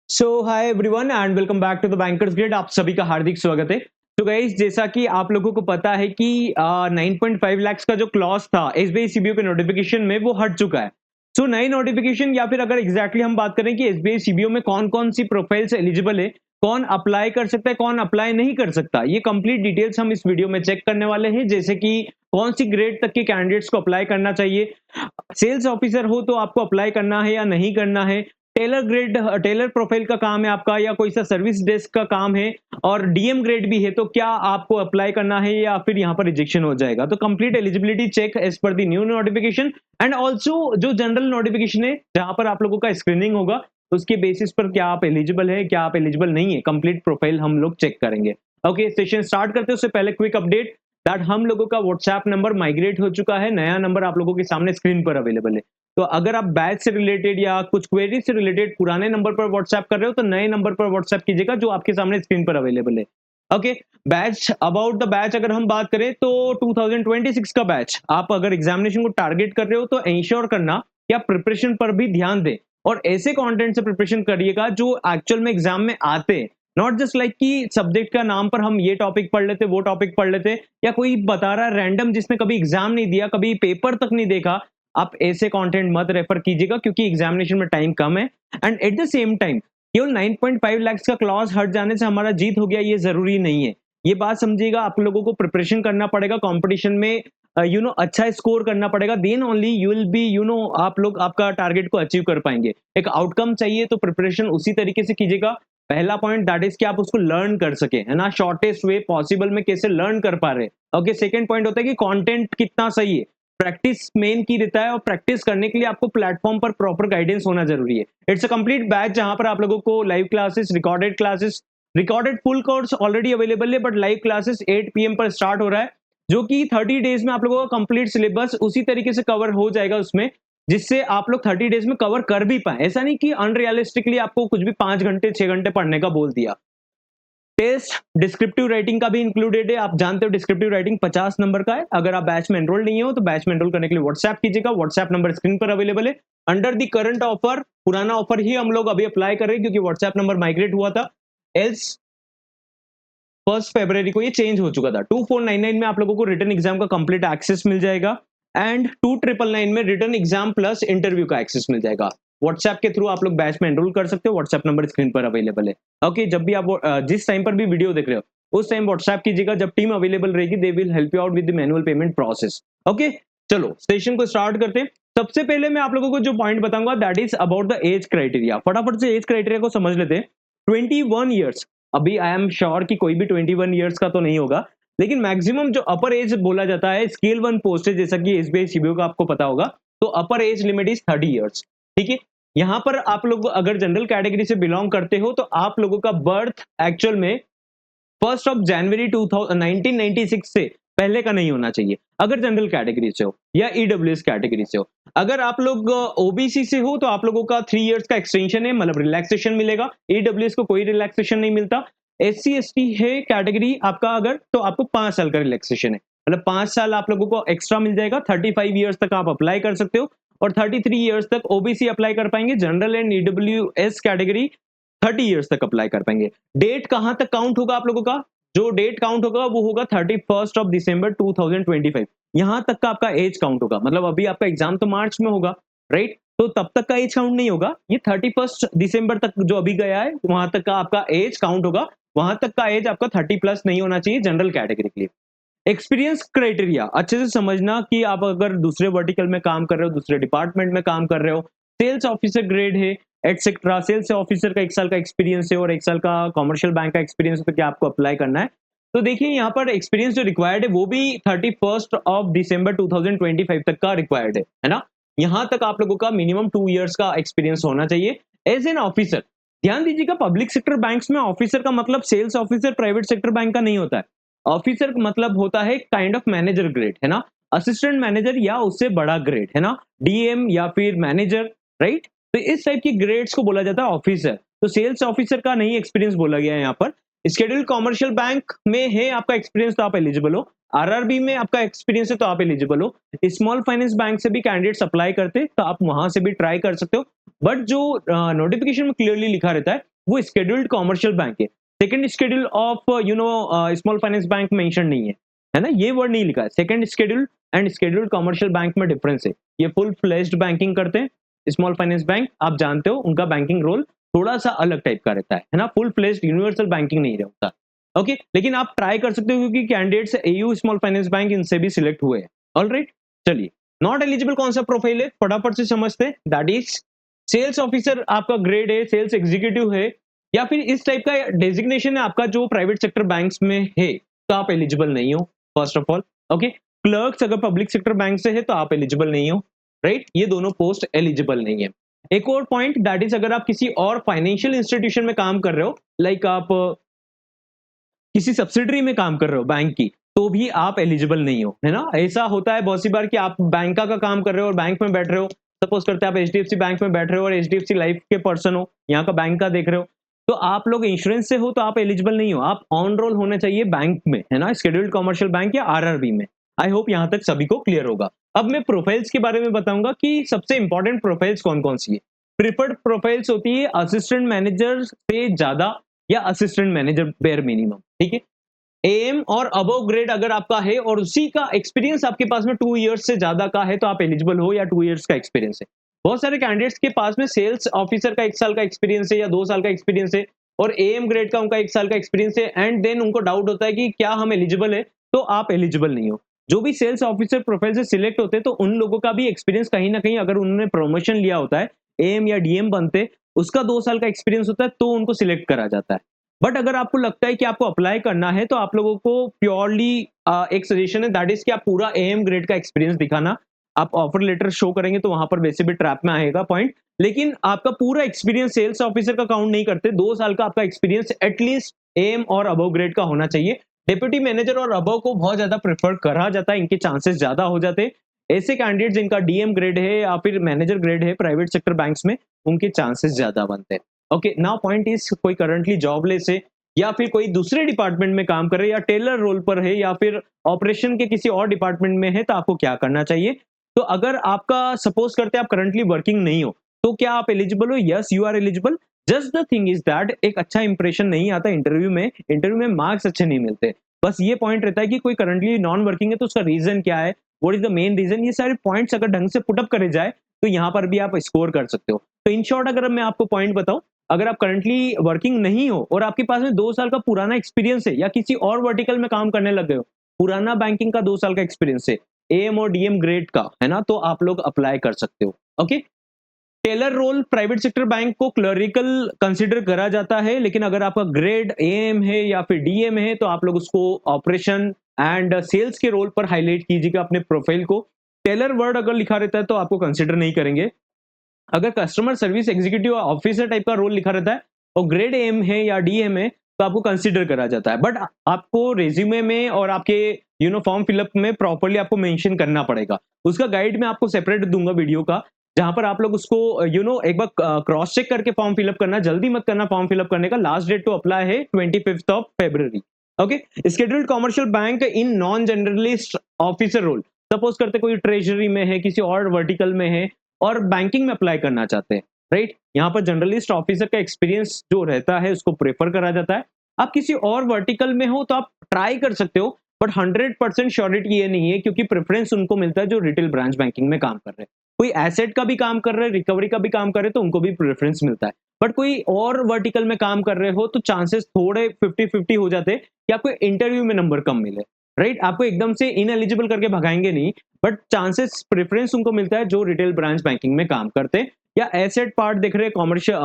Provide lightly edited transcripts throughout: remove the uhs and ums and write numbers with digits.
So hi everyone and welcome back to the bankers grid. आप सभी का हार्दिक स्वागत है। तो गाइस, जैसा कि आप लोगों को पता है कि 9.5 लाख का जो क्लॉज था एसबीआई सीबीओ के नोटिफिकेशन में वो हट चुका है। सो नई नोटिफिकेशन या फिर अगर एग्जैक्टली हम बात करें कि एसबीआई सीबीओ में कौन कौन सी प्रोफाइल्स एलिजिबल है, कौन अप्लाई कर सकता है, कौन अप्लाई नहीं कर सकता, ये कंप्लीट डिटेल्स हम इस वीडियो में चेक करने वाले हैं। जैसे कि कौन सी ग्रेड तक के कैंडिडेट्स को अप्लाई करना चाहिए, सेल्स ऑफिसर हो तो आपको अप्लाई करना है या नहीं करना है, टेलर प्रोफाइल का काम है आपका या कोई सा सर्विस डेस्क का काम है, और डीएम ग्रेड भी है तो क्या आपको अप्लाई करना है या फिर यहाँ पर रिजेक्शन हो जाएगा। तो complete eligibility check as per the new notification and also जो जनरल नोटिफिकेशन है जहां पर आप लोगों का स्क्रीनिंग होगा, उसके बेसिस पर क्या आप एलिजिबल है क्या आप एलिजिबल नहीं है, कंप्लीट प्रोफाइल हम लोग चेक करेंगे। ओके, सेशन स्टार्ट करते हैं उससे पहले क्विक अपडेट दैट हम लोगों का व्हाट्सएप नंबर माइग्रेट हो चुका है। नया नंबर आप लोगों के सामने स्क्रीन पर अवेलेबल है। तो अगर आप बैच से रिलेटेड या कुछ क्वेरी से रिलेटेड पुराने नंबर पर व्हाट्सएप कर रहे हो तो नए नंबर पर व्हाट्सएप कीजिएगा जो आपके सामने स्क्रीन पर अवेलेबल है। Okay, batch about the batch अगर हम बात करें तो 2026 का बैच आप अगर एग्जामिनेशन को टारगेट कर रहे हो तो इंश्योर करना कि आप प्रिपरेशन पर भी ध्यान दें और ऐसे कंटेंट से प्रिपरेशन करिएगा जो एक्चुअल में एग्जाम में आते हैं। नॉट जस्ट लाइक कि सब्जेक्ट का नाम पर हम ये टॉपिक पढ़ लेते वो टॉपिक पढ़ लेते, या कोई बता रहा है रैंडम जिसने कभी एग्जाम नहीं दिया कभी पेपर तक नहीं देखा। आप ऐसे कंटेंट मत रेफर कीजिएगा क्योंकि एग्जामिनेशन में टाइम कम है। And at the same time केवल 9.5 लाख का क्लॉज हट जाने से हमारा जीत हो गया ये जरूरी नहीं है। ये बात समझिएगा, आप लोगों को प्रिपरेशन करना पड़ेगा कंपटीशन में, अच्छा स्कोर करना पड़ेगा, then only you will be आप लोग आपका टारगेट को अचीव कर पाएंगे। एक आउटकम चाहिए तो प्रिपरेशन उसी तरीके से कीजिएगा। पहला पॉइंट दैट इज कि आप उसको लर्न कर सके, है ना, शॉर्टेस्ट वे पॉसिबल में कैसे लर्न कर पा रहे। ओके, सेकंड पॉइंट होता है कि कंटेंट कितना सही है। प्रैक्टिस मेन की रहता है और प्रैक्टिस करने के लिए आपको प्लेटफॉर्म पर प्रॉपर गाइडेंस होना जरूरी है। इट्स अ कंप्लीट बैच जहां पर आप लोगों को live classes, recorded full course already available है, बट लाइव क्लासेस 8 पीएम पर स्टार्ट हो रहा है, जो कि 30 डेज में आप लोगों का कंप्लीट सिलेबस उसी तरीके से कवर हो जाएगा उसमें, जिससे आप लोग 30 डेज में कवर कर भी पाए। ऐसा नहीं कि अनरियलिस्टिकली आपको कुछ भी 5 घंटे 6 घंटे पढ़ने का बोल दिया। टेस्ट डिस्क्रिप्टिव राइटिंग का भी इंक्लूडेड है। आप जानते हो डिस्क्रिप्टिव राइटिंग 50 नंबर का है। अगर आप बैच में एनरोल नहीं हो तो बैच में एनरोल करने के लिए व्हाट्सएप कीजिएगा। व्हाट्सएप नंबर स्क्रीन पर अवेलेबल है। अंडर दी करंट ऑफर, पुराना ऑफर ही हम लोग अभी अप्लाई कर रहे हैं क्योंकि व्हाट्सएप नंबर माइग्रेट हुआ था, एल्स 1 फरवरी को ये चेंज हो चुका था। 2499 में आप लोगों को रिटर्न एग्जाम का कंप्लीट एक्सेस मिल जाएगा एंड 2999 में रिटर्न एग्जाम प्लस इंटरव्यू का एक्सेस मिल जाएगा। व्हाट्सएप के थ्रू आप लोग बैच में एनरोल कर सकते हो। व्हाट्सएप नंबर स्क्रीन पर अवेलेबल है। ओके, जब भी आप जिस टाइम पर भी वीडियो देख रहे हो उस टाइम व्हाट्सएप कीजिएगा। जब टीम अवेलेबल रहेगी they will help you out with the manual payment process. Okay, चलो सेशन को स्टार्ट करते हैं। सबसे पहले मैं आप लोगों को जो पॉइंट बताऊंगा that is about the age criteria. फटाफट से एज क्राइटेरिया को समझ लेते हैं। 21 ईयर्स, अभी आई एम श्योर कि कोई भी 21 ईयर्स का तो नहीं होगा, लेकिन मैक्सिमम जो अपर एज बोला जाता है स्केल 1 पोस्ट है, जैसा कि एसबीआई सीबीओ का आपको पता होगा, तो अपर एज लिमिट इज 30 ईयर्स। ठीक है, यहाँ पर आप लोग अगर जनरल कैटेगरी से बिलोंग करते हो तो आप लोगों का बर्थ एक्चुअल में 1 जनवरी 1996 से पहले का नहीं होना चाहिए अगर जनरल कैटेगरी से हो या ईडब्ल्यूएस कैटेगरी से हो। अगर आप लोग ओबीसी से हो तो आप लोगों का 3 इयर्स का एक्सटेंशन है, मतलब रिलैक्सेशन मिलेगा। ईडब्ल्यूएस को कोई रिलैक्सेशन नहीं मिलता। एससी एसटी है कैटेगरी आपका अगर, तो आपको 5 साल का रिलैक्सेशन है, मतलब 5 साल आप लोगों को एक्स्ट्रा मिल जाएगा। 35 ईयर्स तक आप अप्लाई कर सकते हो और 33 ईयर्स तक ओबीसी अप्लाई कर पाएंगे। General and EWS category 30 years तक अप्लाई कर पाएंगे। डेट कहां तक काउंट होगा आप लोगों का, जो डेट काउंट होगा वो होगा 31 दिसंबर 2025। यहां तक का आपका एज काउंट होगा, मतलब अभी आपका एग्जाम तो मार्च में होगा, राइट, तो तब तक का एज काउंट नहीं होगा। ये 31 दिसंबर तक जो अभी गया है वहां तक का आपका एज काउंट होगा। वहां तक का एज आपका 30+ नहीं होना चाहिए जनरल कैटेगरी के लिए। एक्सपीरियंस क्राइटेरिया अच्छे से समझना कि आप अगर दूसरे वर्टिकल में काम कर रहे हो, दूसरे डिपार्टमेंट में काम कर रहे हो, सेल्स ऑफिसर ग्रेड है एटसेट्रा, सेल्स ऑफिसर का 1 साल का एक्सपीरियंस है और 1 साल का कमर्शियल बैंक का एक्सपीरियंस है, तो क्या आपको अप्लाई करना है। तो देखिए यहाँ पर एक्सपीरियंस जो रिक्वायर्ड है वो भी 31 दिसंबर 2025 तक का रिक्वायर्ड है ना। यहाँ तक आप लोगों का मिनिमम 2 इयर्स का एक्सपीरियंस होना चाहिए एज एन ऑफिसर। ध्यान दीजिएगा, पब्लिक सेक्टर बैंक्स में ऑफिसर का मतलब sales officer private sector bank का नहीं होता है। ऑफिसर का मतलब होता है काइंड ऑफ मैनेजर ग्रेड, है ना, असिस्टेंट मैनेजर या उससे बड़ा ग्रेड, है ना, डीएम या फिर मैनेजर, राइट। तो इस टाइप की ग्रेड्स को बोला जाता है ऑफिसर। तो सेल्स ऑफिसर का नहीं एक्सपीरियंस बोला गया है यहाँ पर। शेड्यूल कॉमर्शियल बैंक में है आपका एक्सपीरियंस तो आप एलिजिबल हो। आरआरबी में आपका एक्सपीरियंस है तो आप एलिजिबल हो। स्मॉल फाइनेंस बैंक से भी कैंडिडेट्स अप्लाई करते हैं तो आप वहां से भी ट्राई कर सकते हो। बट जो नोटिफिकेशन में क्लियरली लिखा रहता है वो शेड्यूल्ड कॉमर्शियल बैंक है। Second schedule of small finance bank mention नहीं है ना, ये वर्ड नहीं लिखा है। Second schedule and scheduled commercial bank में डिफरेंस है। ये फुल फ्लेज्ड बैंकिंग करते हैं। स्मॉल फाइनेंस बैंक आप जानते हो उनका बैंकिंग रोल थोड़ा सा अलग टाइप का रहता है ना, फुल फ्लेज्ड यूनिवर्सल बैंकिंग नहीं रहता। ओके, लेकिन आप ट्राई कर सकते हो क्योंकि candidates AU small finance bank इनसे भी सिलेक्ट हुए हैं। ऑलराइट, चलिए नॉट एलिजिबल कौन सा प्रोफाइल है फटाफट से समझते हैं। दैट इज सेल्स ऑफिसर आपका ग्रेड है, सेल्स एग्जीक्यूटिव है, या फिर इस टाइप का डेजिग्नेशन है आपका जो प्राइवेट सेक्टर बैंक्स में है, तो आप एलिजिबल नहीं हो first of all. Okay, clerks अगर पब्लिक सेक्टर बैंक से है तो आप एलिजिबल नहीं हो। राइट, ये दोनों पोस्ट एलिजिबल नहीं है। एक और पॉइंट दैट इज अगर आप किसी और फाइनेंशियल इंस्टीट्यूशन में काम कर रहे हो, लाइक आप किसी सब्सिडरी में काम कर रहे हो बैंक की, तो भी आप एलिजिबल नहीं हो, है ना। ऐसा होता है बहुत सी बार कि आप बैंका का काम कर रहे हो और बैंक में बैठ रहे हो। सपोज करते हैं आप एचडीएफसी बैंक में बैठ रहे हो और एचडीएफसी लाइफ के पर्सन हो, यहाँ का बैंक का देख रहे हो, तो आप लोग इंश्योरेंस से हो तो आप एलिजिबल नहीं हो। आप ऑन रोल होने चाहिए बैंक में, है ना, शेड्यूल्ड कॉमर्शियल बैंक या आरआरबी में। आई होप यहाँ तक सभी को क्लियर होगा। अब मैं प्रोफाइल्स के बारे में बताऊंगा कि सबसे इंपॉर्टेंट प्रोफाइल्स कौन कौन सी है। प्रिफर्ड प्रोफाइल्स होती है असिस्टेंट मैनेजर से ज्यादा या असिस्टेंट मैनेजर बेयर मिनिमम, ठीक है। एएम और अबव ग्रेड अगर आपका है और उसी का एक्सपीरियंस आपके पास में 2 इयर्स से ज्यादा का है तो आप एलिजिबल हो, या 2 इयर्स का एक्सपीरियंस है। बहुत सारे कैंडिडेट्स के पास में सेल्स ऑफिसर का 1 साल का एक्सपीरियंस है या 2 साल का एक्सपीरियंस है, और एएम ग्रेड का उनका 1 साल का एक्सपीरियंस है, एंड देन उनको डाउट होता है कि क्या हम एलिजिबल है, तो आप एलिजिबल नहीं हो। जो भी सेल्स ऑफिसर प्रोफाइल से सिलेक्ट होते हैं तो उन लोगों का भी एक्सपीरियंस कहीं ना कहीं, अगर उन्होंने प्रमोशन लिया होता है, एएम या डीएम बनते, उसका 2 साल का एक्सपीरियंस होता है तो उनको सिलेक्ट करा जाता है। बट अगर आपको लगता है कि आपको अप्लाई करना है तो आप लोगों को प्योरली एक सजेशन है, दैट इज कि आप पूरा एएम ग्रेड का एक्सपीरियंस दिखाना। आप ऑफर लेटर शो करेंगे तो वहां पर वैसे भी ट्रैप में आएगा पॉइंट, लेकिन आपका पूरा एक्सपीरियंस सेल्स ऑफिसर का काउंट नहीं करते। 2 साल का आपका एक्सपीरियंस एटलीस्ट एएम और अबव ग्रेड का होना चाहिए। डिप्यूटी मैनेजर और अबव को बहुत ज्यादा प्रेफर करा जाता है, इनके चांसेस ज्यादा हो जाते हैं। ऐसे कैंडिडेट जिनका डीएम ग्रेड है या फिर मैनेजर ग्रेड है प्राइवेट सेक्टर बैंक्स में, उनके चांसेस ज्यादा बनते हैं। ओके, नाउ पॉइंट इज कोई करंटली जॉबलेस है या फिर कोई दूसरे डिपार्टमेंट में काम कर रहे हैं या टेलर रोल पर है या फिर ऑपरेशन के किसी और डिपार्टमेंट में है, तो आपको क्या करना चाहिए। तो अगर आपका सपोज करते हैं आप करंटली वर्किंग नहीं हो, तो क्या आप एलिजिबल हो? Yes, you are eligible. Just the thing is that एक अच्छा इंप्रेशन नहीं आता इंटरव्यू में मार्क्स अच्छे नहीं मिलते। बस ये पॉइंट रहता है कि कोई करंटली नॉन वर्किंग है तो उसका रीजन क्या है, what is the main reason. ये सारे पॉइंट्स अगर ढंग से पुटअप करे जाए तो यहाँ पर भी आप स्कोर कर सकते हो। तो इन शॉर्ट अगर मैं आपको पॉइंट बताऊं, अगर आप करंटली वर्किंग नहीं हो और आपके पास में 2 साल का पुराना एक्सपीरियंस है या किसी और वर्टिकल में काम करने लग गए हो, पुराना बैंकिंग का 2 साल का एक्सपीरियंस है, एएम और डीएम ग्रेड का, है ना, तो आप लोग अप्लाई कर सकते हो। Okay, teller role private sector bank को क्लरिकल कंसीडर करा जाता है, लेकिन अगर आपका ग्रेड एएम है या फिर डीएम है तो आप लोग उसको ऑपरेशन एंड सेल्स के रोल पर हाईलाइट कीजिएगा अपने प्रोफाइल को। टेलर वर्ड अगर लिखा रहता है तो आपको कंसीडर नहीं करेंगे। अगर customer service executive officer type का रोल लिखा रहता है और ग्रेड एम है या डीएम है तो आपको कंसीडर करा जाता है। बट आपको रेज्यूमे में और आपके फॉर्म फिलअप में प्रॉपर्ली आपको मेंशन करना पड़ेगा। उसका गाइड मैं आपको सेपरेट दूंगा वीडियो का, जहां पर आप लोग उसको एक बार क्रॉस चेक करके फॉर्म फिलअप करना। जल्दी मत करना फॉर्म फिलअप करने का, लास्ट डेट टू अप्लाई है 25 of February। Okay, scheduled commercial bank in non generalist officer role, suppose करते कोई ट्रेजरी में है, किसी और वर्टिकल में है और बैंकिंग में अप्लाई करना चाहते हैं, राइट। यहाँ पर जर्नलिस्ट ऑफिसर का एक्सपीरियंस जो रहता है उसको प्रेफर करा जाता है। आप किसी और वर्टिकल में हो तो आप ट्राई कर सकते हो, बट 100% श्योरिटी ये नहीं है, क्योंकि प्रेफरेंस उनको मिलता है जो रिटेल ब्रांच बैंकिंग में काम कर रहे हैं। कोई एसेट का भी काम कर रहे हैं, रिकवरी का भी काम कर रहे हैं, तो उनको भी प्रेफरेंस मिलता है। बट कोई और वर्टिकल में काम कर रहे हो तो चांसेस थोड़े 50-50 हो जाते हैं कि आपको इंटरव्यू में नंबर कम मिले, राइट। आपको एकदम से इनएलिजिबल करके भगाएंगे नहीं, बट चांसेस प्रेफरेंस उनको मिलता है जो रिटेल ब्रांच बैंकिंग में काम करते हैं या एसेट पार्ट देख रहे हैं कॉमर्शियल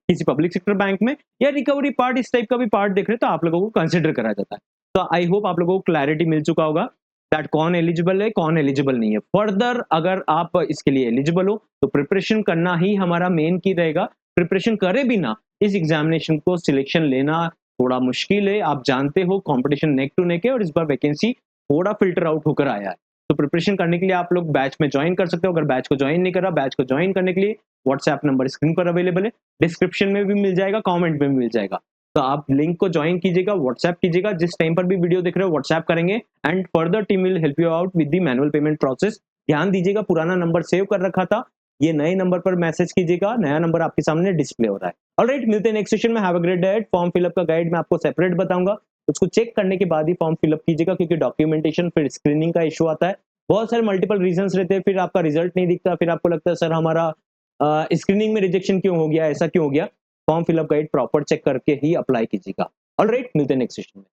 किसी पब्लिक सेक्टर बैंक में, या रिकवरी पार्ट इस टाइप का भी पार्ट देख रहे हैं, तो आप लोगों को कंसिडर करा जाता है। तो आई होप आप लोगों को क्लैरिटी मिल चुका होगा दैट कौन एलिजिबल है कौन एलिजिबल नहीं है। फर्दर अगर आप इसके लिए एलिजिबल हो तो प्रिपरेशन करना ही हमारा मेन की रहेगा। प्रिपरेशन करे बिना इस एग्जामिनेशन को सिलेक्शन लेना थोड़ा मुश्किल है। आप जानते हो कंपटीशन नेक टू नेक है और इस बार वैकेंसी थोड़ा फिल्टर आउट होकर आया है। तो प्रिपरेशन करने के लिए आप लोग बैच में ज्वाइन कर सकते हो। अगर बैच को ज्वाइन नहीं करा, बैच को ज्वाइन करने के लिए व्हाट्सएप नंबर स्क्रीन पर अवेलेबल है, डिस्क्रिप्शन में भी मिल जाएगा, कमेंट में भी मिल जाएगा। तो आप लिंक को ज्वाइन कीजिएगा, व्हाट्सएप कीजिएगा। जिस टाइम पर भी वीडियो देख रहे हो व्हाट्सएप करेंगे and further team will help you out with the manual payment process. ध्यान दीजिएगा, पुराना नंबर सेव कर रखा था, ये नए नंबर पर मैसेज कीजिएगा, नया नंबर आपके सामने डिस्प्ले हो रहा है। ऑलराइट, मिलते हैं नेक्स्ट सेशन में। Have a great day. Form fill up का गाइड मैं आपको सेपरेट बताऊंगा, उसको चेक करने के बाद ही फॉर्म फिलअप कीजिएगा, क्योंकि डॉक्यूमेंटेशन फिर स्क्रीनिंग का इशू आता है, बहुत सारे मल्टीपल रीजंस रहते हैं, फिर आपका रिजल्ट नहीं दिखता, फिर आपको लगता है सर हमारा स्क्रीनिंग में रिजेक्शन क्यों हो गया, ऐसा क्यों हो गया। Form fill up guide proper check करके ही अप्लाई कीजिएगा। ऑलराइट, मिलते हैं नेक्स्ट सेशन में।